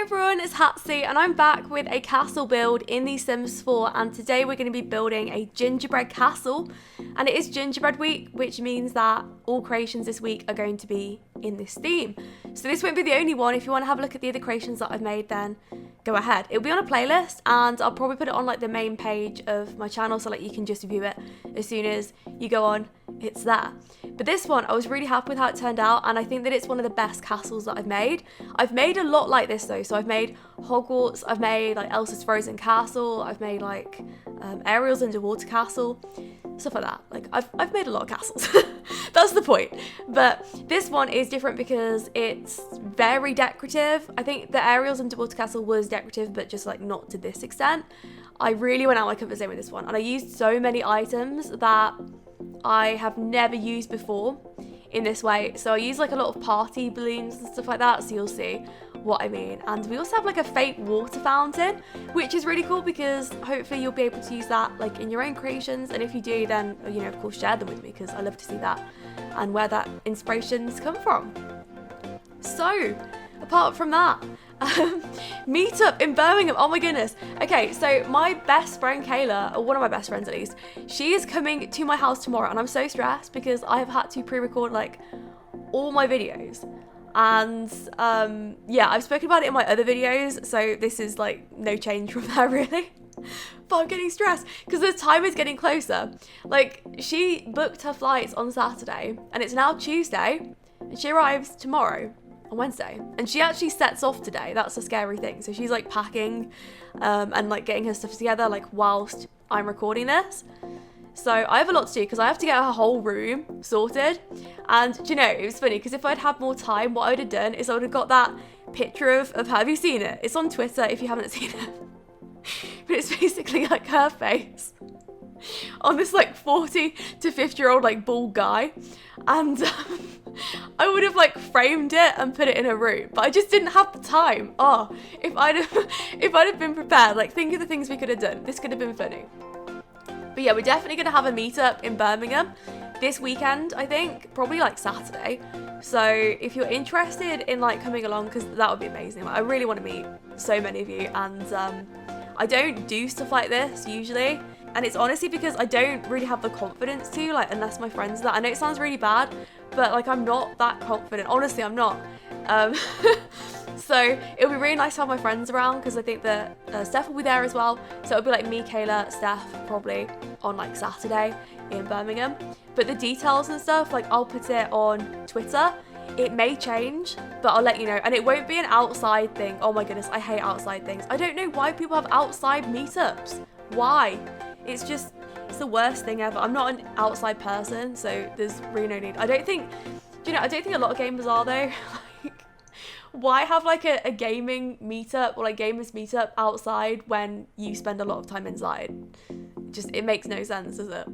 everyone, it's Hatsy and I'm back with a castle build in The Sims 4, and today we're going to be building a gingerbread castle, and it is gingerbread week, which means that all creations this week are going to be in this theme. So this won't be the only one. If you want to have a look at the other creations that I've made, then go ahead. It'll be on a playlist and I'll probably put it on like the main page of my channel, so like you can just view it as soon as you go on, it's there. But this one, I was really happy with how it turned out, and I think that it's one of the best castles that I've made. I've made a lot like this though, so I've made Hogwarts, I've made like Elsa's Frozen Castle, I've made like Ariel's Underwater Castle, stuff like that. Like I've made a lot of castles. That's the point. But this one is different because it's very decorative. I think the Ariel's Underwater Castle was decorative, but just like not to this extent. I really went out my comfort zone with this one, and I used so many items that I have never used before in this way. So I use like a lot of party balloons and stuff like that, so you'll see what I mean. And we also have like a fake water fountain, which is really cool because hopefully you'll be able to use that like in your own creations, and if you do, then you know, of course, share them with me because I love to see that and where that inspirations come from. So apart from that, meetup in Birmingham. Oh my goodness. Okay, so my best friend Kayla, or one of my best friends at least, she is coming to my house tomorrow, and I'm so stressed because I have had to pre-record like all my videos. And yeah, I've spoken about it in my other videos, so this is like no change from that really. But I'm getting stressed because the time is getting closer. Like, she booked her flights on Saturday and it's now Tuesday, and she arrives tomorrow on Wednesday, and she actually sets off today. That's a scary thing. So she's like packing and like getting her stuff together like whilst I'm recording this. So I have a lot to do because I have to get her whole room sorted. And do you know, it was funny because if I'd had more time, what I would have done is I would have got that picture of her. Have you seen it? It's on Twitter if you haven't seen it. But it's basically like her face on this like 40 to 50-year-old like bald guy, and I would have like framed it and put it in her room, but I just didn't have the time. Oh, if I'd have been prepared, like think of the things we could have done. This could have been funny. But yeah, we're definitely gonna have a meetup in Birmingham this weekend, I think, probably like Saturday. So if you're interested in like coming along, because that would be amazing. Like, I really want to meet so many of you, and I don't do stuff like this usually. And it's honestly because I don't really have the confidence to, like, unless my friends are that. I know it sounds really bad, but like I'm not that confident. Honestly, I'm not. So it'll be really nice to have my friends around because I think that Steph will be there as well. So it'll be like me, Kayla, Steph probably on like Saturday in Birmingham. But the details and stuff, like I'll put it on Twitter. It may change, but I'll let you know. And it won't be an outside thing. Oh my goodness, I hate outside things. I don't know why people have outside meetups. Why? It's the worst thing ever. I'm not an outside person, so there's really no need. I don't think a lot of gamers are though. Like, why have like a gaming meetup or like gamers meetup outside when you spend a lot of time inside? It makes no sense, does it?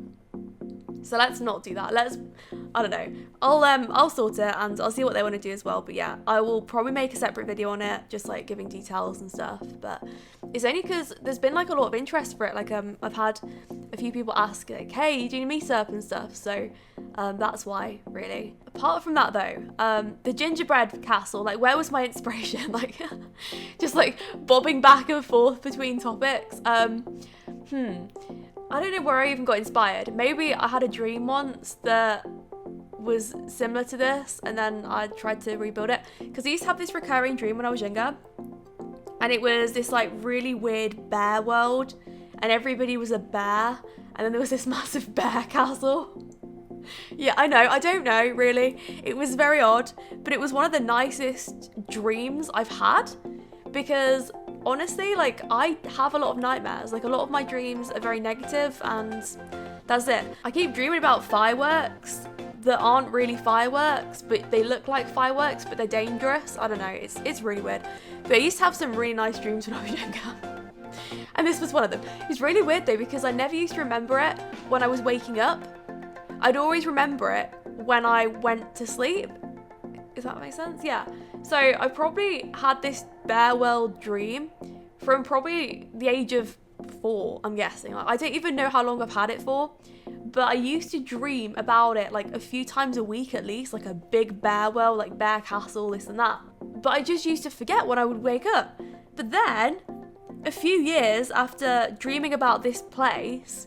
So let's not do that. I don't know. I'll sort it and I'll see what they want to do as well. But yeah, I will probably make a separate video on it, just like giving details and stuff. But it's only because there's been like a lot of interest for it. Like I've had a few people ask like, hey, you doing a meetup and stuff. So that's why, really. Apart from that though, the gingerbread castle, like where was my inspiration? Like just like bobbing back and forth between topics. I don't know where I even got inspired. Maybe I had a dream once that was similar to this, and then I tried to rebuild it. Because I used to have this recurring dream when I was younger, and it was this like really weird bear world, and everybody was a bear, and then there was this massive bear castle. Yeah, I know, I don't know really. It was very odd, but it was one of the nicest dreams I've had, because honestly, like I have a lot of nightmares. Like a lot of my dreams are very negative, and that's it. I keep dreaming about fireworks that aren't really fireworks, but they look like fireworks, but they're dangerous. I don't know, it's really weird. But I used to have some really nice dreams when I was younger. And this was one of them. It's really weird though, because I never used to remember it when I was waking up. I'd always remember it when I went to sleep. Does that make sense? Yeah. So I probably had this bear world dream from probably the age of 4, I'm guessing. Like, I don't even know how long I've had it for, but I used to dream about it like a few times a week at least, like a big bear world, like bear castle, this and that. but I just used to forget when I would wake up. But then, a few years after dreaming about this place,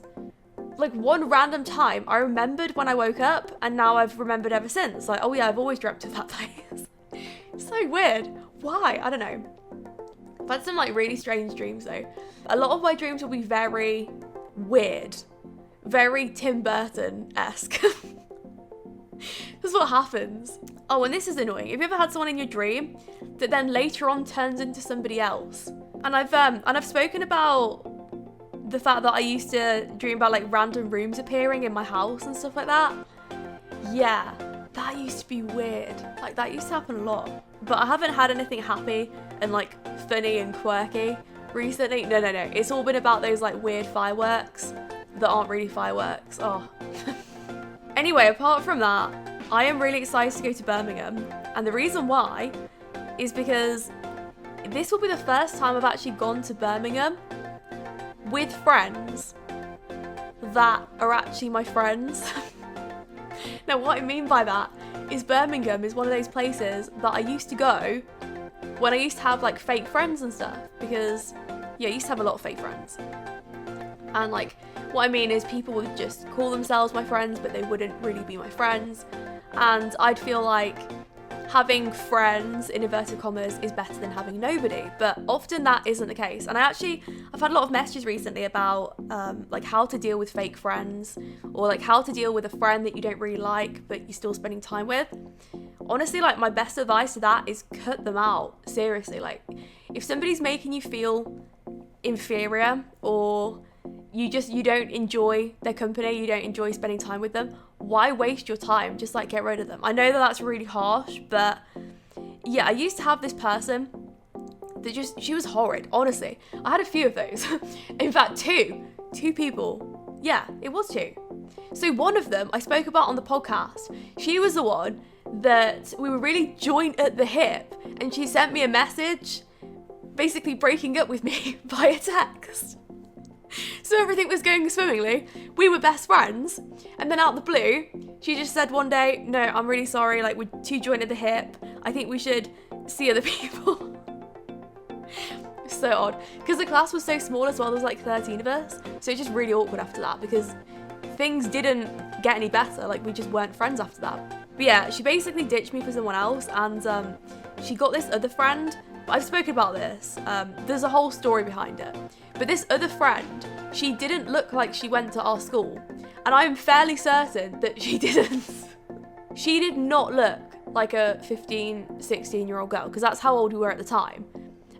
like one random time, I remembered when I woke up, and now I've remembered ever since. Like, oh yeah, I've always dreamt of that place. It's so weird. Why? I don't know. I've had some like really strange dreams though. A lot of my dreams will be very weird, very Tim Burton-esque. That's what happens. Oh, and this is annoying. Have you ever had someone in your dream that then later on turns into somebody else? And I've spoken about the fact that I used to dream about like random rooms appearing in my house and stuff like that. Yeah, that used to be weird. Like that used to happen a lot. But I haven't had anything happy and like funny and quirky recently. No. It's all been about those like weird fireworks that aren't really fireworks. Oh. Anyway, apart from that, I am really excited to go to Birmingham. And the reason why is because this will be the first time I've actually gone to Birmingham with friends that are actually my friends. Now, what I mean by that is Birmingham is one of those places that I used to go when I used to have like fake friends and stuff, because yeah, I used to have a lot of fake friends. And like, what I mean is people would just call themselves my friends, but they wouldn't really be my friends. And I'd feel like having friends, in inverted commas, is better than having nobody. But often that isn't the case. And I've had a lot of messages recently about like how to deal with fake friends, or like how to deal with a friend that you don't really like, but you're still spending time with. Honestly, like my best advice to that is cut them out. Seriously, like if somebody's making you feel inferior, or you don't enjoy their company, you don't enjoy spending time with them, why waste your time? Just like get rid of them. I know that that's really harsh, but yeah, I used to have this person that she was horrid, honestly. I had a few of those. In fact, two people. Yeah, it was two. So one of them I spoke about on the podcast. She was the one that we were really joined at the hip, and she sent me a message basically breaking up with me via text. So everything was going swimmingly. We were best friends. And then out the blue, she just said one day, no, I'm really sorry, like we're too joined at the hip. I think we should see other people. So odd. Because the class was so small as well, there was like 13 of us. So it's just really awkward after that, because things didn't get any better. Like we just weren't friends after that. But yeah, she basically ditched me for someone else, and she got this other friend. I've spoken about this. There's a whole story behind it. But this other friend, she didn't look like she went to our school. And I'm fairly certain that she didn't. She did not look like a 15, 16-year-old girl, because that's how old we were at the time.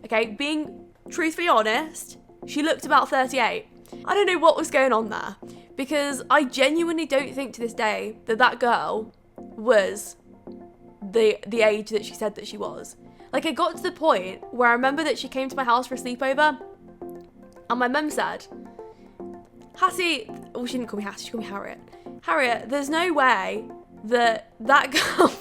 Okay, being truthfully honest, she looked about 38. I don't know what was going on there, because I genuinely don't think to this day that girl was the age that she said that she was. Like, it got to the point where I remember that she came to my house for a sleepover, and my mum said, Hatsy, well, she didn't call me Hatsy, she called me Harriet. Harriet, there's no way that girl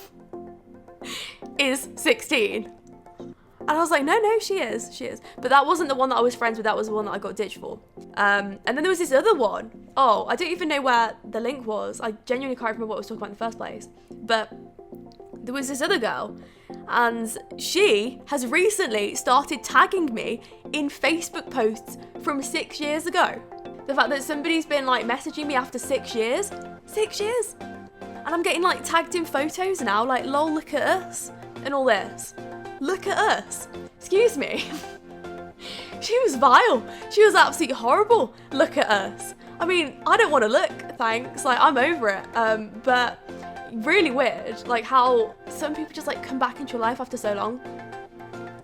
is 16. And I was like, no, she is. But that wasn't the one that I was friends with, that was the one that I got ditched for. And then there was this other one. Oh, I don't even know where the link was. I genuinely can't remember what I was talking about in the first place. But there was this other girl, and she has recently started tagging me in Facebook posts from 6 years ago. The fact that somebody's been like messaging me after 6 years. 6 years? And I'm getting like tagged in photos now, like lol, look at us, and all this. Look at us. Excuse me. She was vile. She was absolutely horrible. Look at us. I mean, I don't want to look, thanks. Like, I'm over it. But really weird, like how some people just like come back into your life after so long.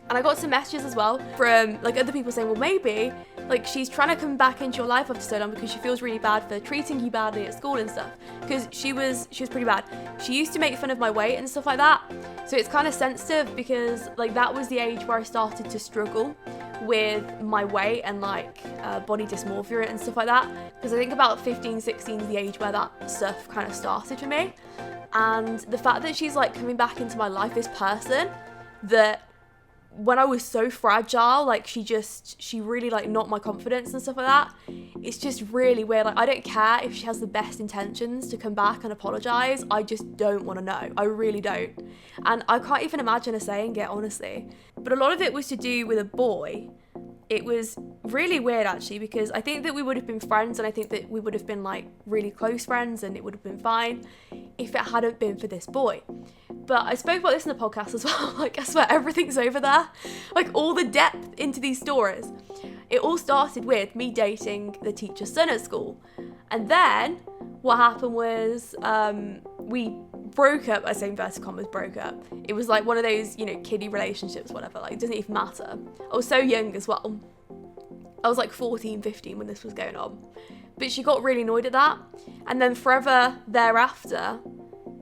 And I got some messages as well from like other people saying, well, maybe like she's trying to come back into your life after so long because she feels really bad for treating you badly at school and stuff, because she was pretty bad. She used to make fun of my weight and stuff like that, so it's kind of sensitive, because like that was the age where I started to struggle with my weight and like body dysmorphia and stuff like that, because I think about 15, 16 is the age where that stuff kind of started for me. And the fact that she's like coming back into my life, this person that when I was so fragile, like she really like knocked my confidence and stuff like that. It's just really weird. Like, I don't care if she has the best intentions to come back and apologize. I just don't want to know. I really don't. And I can't even imagine her saying it, honestly. But a lot of it was to do with a boy. It was really weird, actually, because I think that we would have been friends, and I think that we would have been like really close friends, and it would have been fine if it hadn't been for this boy. But I spoke about this in the podcast as well. Like, I swear, everything's over there. Like, all the depth into these stories. It all started with me dating the teacher's son at school. And then what happened was we broke up. I say inverted commas, broke up. It was like one of those, kiddie relationships, whatever. Like, it doesn't even matter. I was so young as well. I was like 14, 15 when this was going on. But she got really annoyed at that. And then forever thereafter,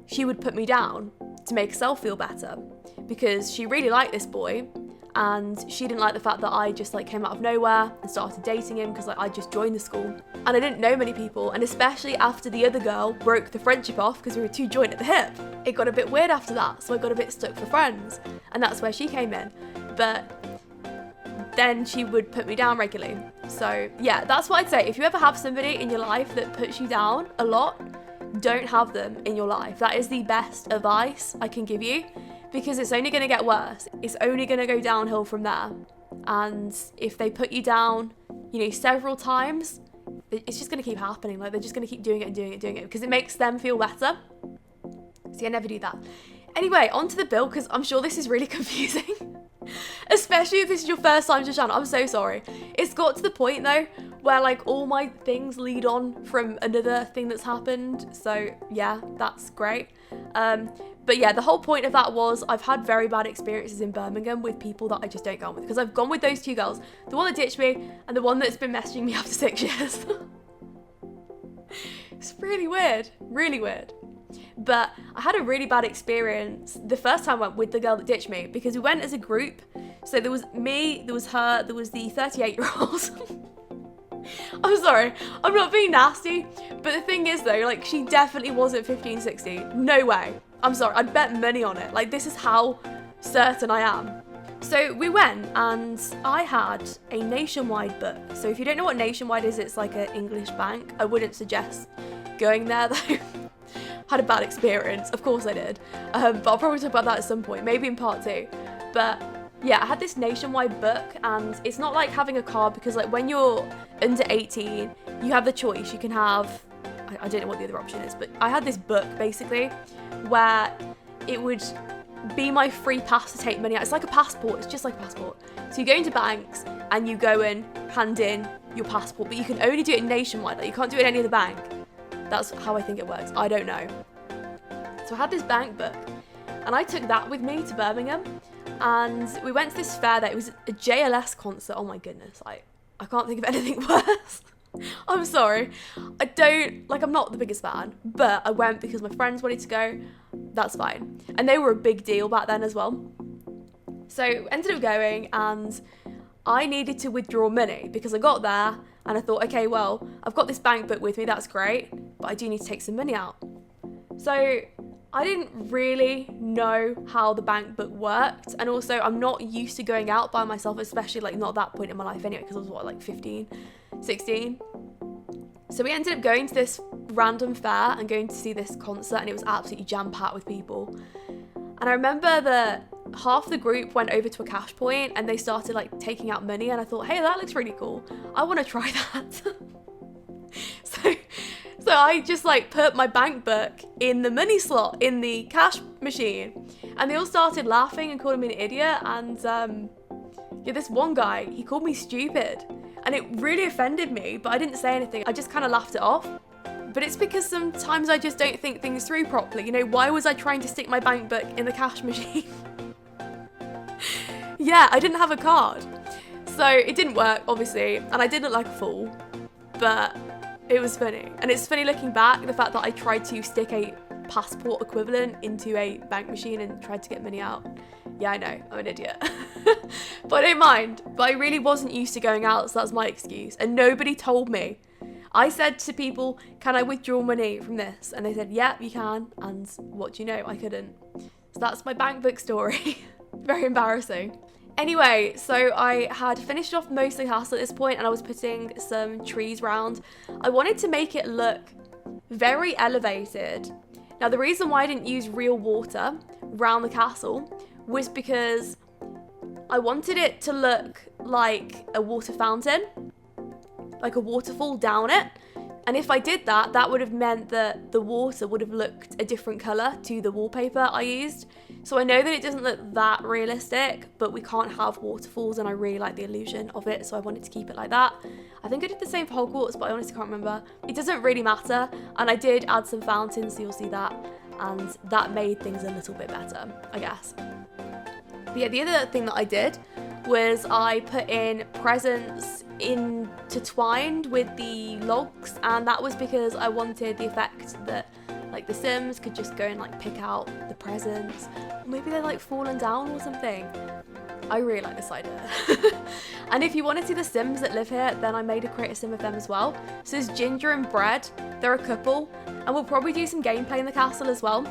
she would put me down to make herself feel better, because she really liked this boy, and she didn't like the fact that I just like came out of nowhere and started dating him, because like I just joined the school and I didn't know many people, and especially after the other girl broke the friendship off because we were too joined at the hip, it got a bit weird after that. So I got a bit stuck for friends, and that's where she came in. But then she would put me down regularly. So yeah, that's what I'd say. If you ever have somebody in your life that puts you down a lot, don't have them in your life. That is the best advice I can give you, because it's only going to get worse. It's only going to go downhill from there. And if they put you down, several times, it's just going to keep happening. Like, they're just going to keep doing it and doing it and doing it, because it makes them feel better. So yeah, never do that. Anyway, on to the build, because I'm sure this is really confusing. Especially if this is your first time to the channel. I'm so sorry. It's got to the point though where like all my things lead on from another thing that's happened. So yeah, that's great. But yeah, the whole point of that was I've had very bad experiences in Birmingham with people that I just don't go on with, because I've gone with those two girls, the one that ditched me and the one that's been messaging me after 6 years. It's really weird, really weird. But I had a really bad experience the first time I went with the girl that ditched me, because we went as a group. So there was me, there was her, there was the 38-year-old. I'm sorry, I'm not being nasty, but the thing is though, like, she definitely wasn't 15, 16. No way. I'm sorry, I'd bet money on it. Like, this is how certain I am. So we went, and I had a Nationwide book. So if you don't know what Nationwide is, it's like an English bank. I wouldn't suggest going there though. Had a bad experience, of course I did, but I'll probably talk about that at some point, maybe in part 2. But yeah, I had this Nationwide book, and it's not like having a card, because like when you're under 18, you have the choice. You can have, I don't know what the other option is, but I had this book basically where it would be my free pass to take money out. It's like a passport, it's just like a passport. So you go into banks and you go and hand in your passport, but you can only do it Nationwide, like you can't do it in any other bank. That's how I think it works. I don't know. So I had this bank book, and I took that with me to Birmingham, and we went to this fair there. It was a JLS concert. Oh my goodness. I can't think of anything worse. I'm sorry. I'm not the biggest fan, but I went because my friends wanted to go. That's fine. And they were a big deal back then as well. So ended up going, and I needed to withdraw money because I got there and I thought, okay, well, I've got this bank book with me, that's great, but I do need to take some money out. So I didn't really know how the bank book worked, and also I'm not used to going out by myself, especially like not at that point in my life anyway, because I was like 15, 16. So we ended up going to this random fair and going to see this concert, and it was absolutely jam-packed with people. And I remember that half the group went over to a cash point and they started like taking out money, and I thought, hey, that looks really cool. I want to try that. So I just like put my bank book in the money slot in the cash machine, and they all started laughing and calling me an idiot. And yeah, this one guy, he called me stupid, and it really offended me, but I didn't say anything. I just kind of laughed it off. But it's because sometimes I just don't think things through properly. You know, why was I trying to stick my bank book in the cash machine? Yeah, I didn't have a card. So it didn't work, obviously, and I did look like a fool, but it was funny. And it's funny looking back, the fact that I tried to stick a passport equivalent into a bank machine and tried to get money out. Yeah, I know, I'm an idiot. But I don't mind. But I really wasn't used to going out, so that's my excuse. And nobody told me. I said to people, can I withdraw money from this? And they said, yeah, you can. And what do you know? I couldn't. So that's my bank book story. Very embarrassing. Anyway, so I had finished off most of the castle at this point and I was putting some trees around. I wanted to make it look very elevated. Now, the reason why I didn't use real water around the castle was because I wanted it to look like a water fountain, like a waterfall down it. And if I did that, that would have meant that the water would have looked a different colour to the wallpaper I used. So I know that it doesn't look that realistic, but we can't have waterfalls and I really like the illusion of it, so I wanted to keep it like that. I think I did the same for Hogwarts, but I honestly can't remember. It doesn't really matter, and I did add some fountains, so you'll see that, and that made things a little bit better, I guess. But yeah, the other thing that I did was I put in presents intertwined with the logs, and that was because I wanted the effect that like the Sims could just go and like pick out the presents, or maybe they're like fallen down or something. I really like this idea. And if you want to see the Sims that live here, then I made a create a sim of them as well. So there's Ginger and Bread, they're a couple, and we'll probably do some gameplay in the castle as well.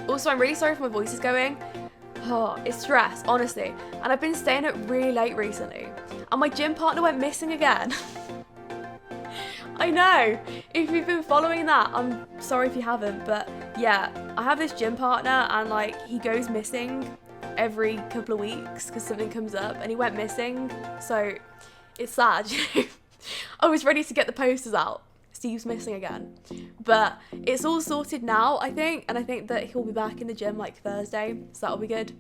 Also, I'm really sorry if my voice is going. Oh, it's stress, honestly. And I've been staying up really late recently. And my gym partner went missing again. I know. If you've been following that, I'm sorry if you haven't. But yeah, I have this gym partner and like he goes missing every couple of weeks because something comes up and he went missing. So it's sad. I was ready to get the posters out. Steve's missing again, but it's all sorted now, I think, and I think that he'll be back in the gym like Thursday, so that'll be good.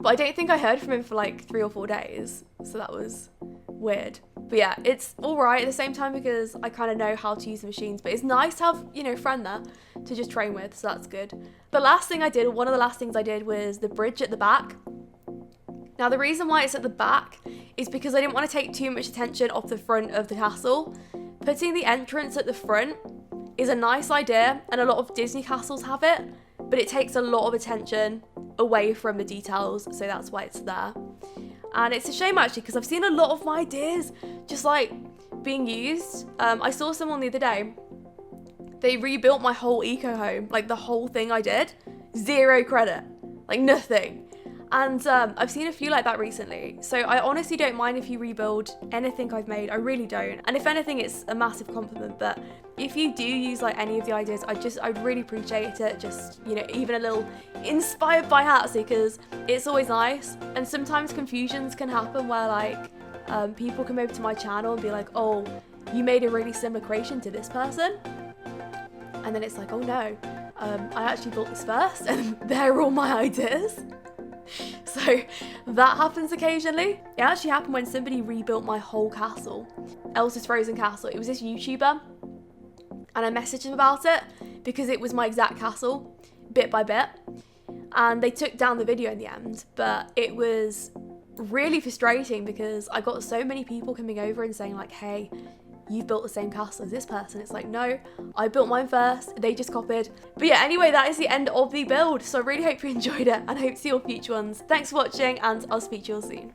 But I don't think I heard from him for like 3 or 4 days, so that was weird. But yeah, it's all right at the same time because I kind of know how to use the machines, but it's nice to have, you know, a friend there to just train with, so that's good. The last thing I did, one of the last things I did was the bridge at the back. Now, the reason why it's at the back is because I didn't want to take too much attention off the front of the castle. Putting the entrance at the front is a nice idea, and a lot of Disney castles have it, but it takes a lot of attention away from the details, so that's why it's there. And it's a shame actually, because I've seen a lot of my ideas just like being used. I saw someone the other day, they rebuilt my whole eco home, like the whole thing I did, 0 credit, like nothing. And I've seen a few like that recently. So I honestly don't mind if you rebuild anything I've made. I really don't. And if anything, it's a massive compliment. But if you do use like any of the ideas, I'd really appreciate it. Just, you know, even a little inspired by Hatsy, because it's always nice. And sometimes confusions can happen where like people come over to my channel and be like, oh, you made a really similar creation to this person. And then it's like, oh no, I actually built this first and they're all my ideas. So that happens occasionally. It actually happened when somebody rebuilt my whole castle, Elsa's Frozen Castle. It was this YouTuber, and I messaged him about it because it was my exact castle, bit by bit. And they took down the video in the end, but it was really frustrating because I got so many people coming over and saying like, hey, you've built the same castle as this person. It's like, no, I built mine first, they just copied. But yeah, anyway, that is the end of the build. So I really hope you enjoyed it and I hope to see your future ones. Thanks for watching and I'll speak to you all soon.